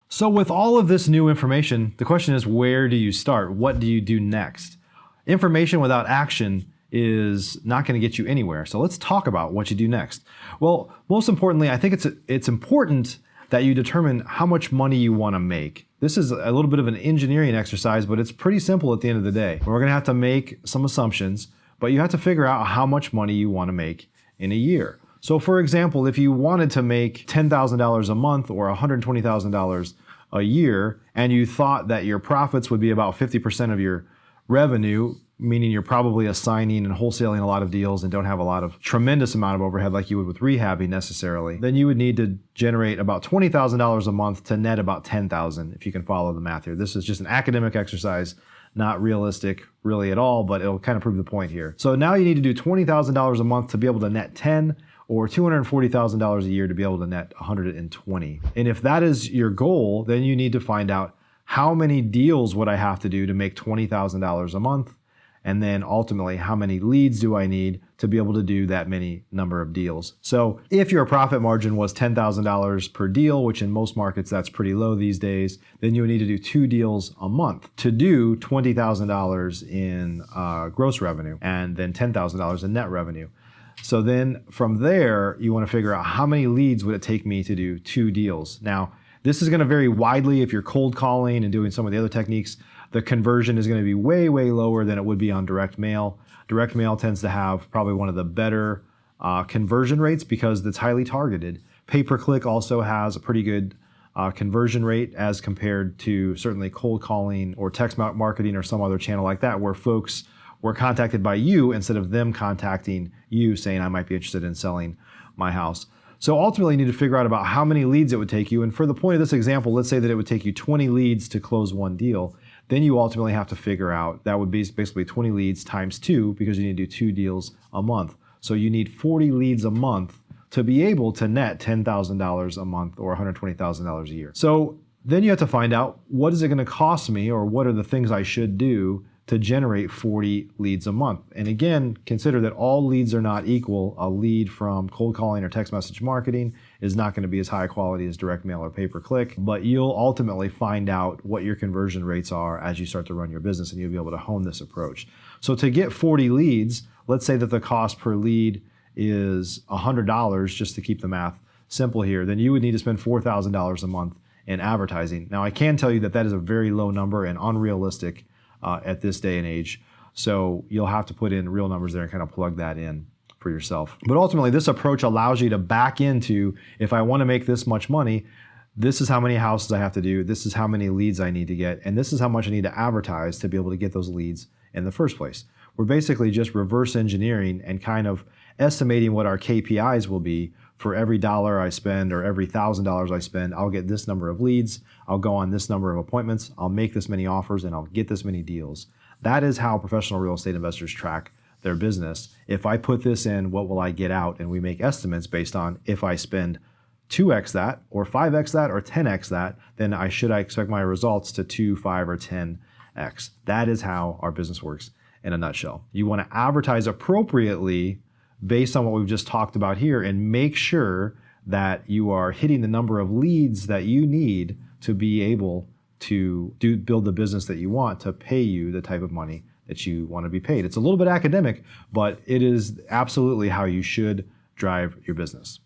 So with all of this new information, the question is, where do you start? What do you do next? Information without action is not going to get you anywhere. So let's talk about what you do next. Well, most importantly, I think it's important that you determine how much money you want to make. This is a little bit of an engineering exercise, but it's pretty simple at the end of the day. We're going to have to make some assumptions, but you have to figure out how much money you want to make in a year. So for example, if you wanted to make $10,000 a month or $120,000 a year, and you thought that your profits would be about 50% of your revenue, meaning you're probably assigning and wholesaling a lot of deals and don't have a lot of tremendous amount of overhead like you would with rehabbing necessarily, then you would need to generate about $20,000 a month to net about $10,000, if you can follow the math here. This is just an academic exercise, not realistic really at all, but it'll kind of prove the point here. So now you need to do $20,000 a month to be able to net 10, or $240,000 a year to be able to net 120. And if that is your goal, then you need to find out how many deals would I have to do to make $20,000 a month, and then ultimately how many leads do I need to be able to do that many number of deals. So if your profit margin was $10,000 per deal, which in most markets that's pretty low these days, then you would need to do 2 deals a month to do $20,000 in gross revenue and then $10,000 in net revenue. So then from there, you want to figure out how many leads would it take me to do 2 deals. Now, this is going to vary widely. If you're cold calling and doing some of the other techniques, the conversion is going to be way, way lower than it would be on direct mail. Direct mail tends to have probably one of the better conversion rates because it's highly targeted. Pay-per-click also has a pretty good conversion rate as compared to certainly cold calling or text marketing or some other channel like that, where folks were contacted by you instead of them contacting you saying, I might be interested in selling my house. So ultimately you need to figure out about how many leads it would take you. And for the point of this example, let's say that it would take you 20 leads to close 1 deal. Then you ultimately have to figure out, that would be basically 20 leads times 2 because you need to do 2 deals a month. So you need 40 leads a month to be able to net $10,000 a month or $120,000 a year. So then you have to find out, what is it going to cost me, or what are the things I should do to generate 40 leads a month. And again, consider that all leads are not equal. A lead from cold calling or text message marketing is not going to be as high quality as direct mail or pay-per-click, but you'll ultimately find out what your conversion rates are as you start to run your business, and you'll be able to hone this approach. So to get 40 leads, let's say that the cost per lead is $100, just to keep the math simple here, then you would need to spend $4,000 a month in advertising. Now, I can tell you that that is a very low number and unrealistic at this day and age. So you'll have to put in real numbers there and kind of plug that in for yourself. But ultimately, this approach allows you to back into, if I want to make this much money, this is how many houses I have to do, this is how many leads I need to get, and this is how much I need to advertise to be able to get those leads in the first place. We're basically just reverse engineering and kind of estimating what our KPIs will be. For every dollar I spend or every $1,000 I spend, I'll get this number of leads, I'll go on this number of appointments, I'll make this many offers, and I'll get this many deals. That is how professional real estate investors track their business. If I put this in, what will I get out? And we make estimates based on, if I spend 2x that or 5x that or 10x that, then I expect my results to 2, 5, or 10x. That is how our business works in a nutshell. You want to advertise appropriately based on what we've just talked about here, and make sure that you are hitting the number of leads that you need to be able to build the business that you want to pay you the type of money that you want to be paid. It's a little bit academic, but it is absolutely how you should drive your business.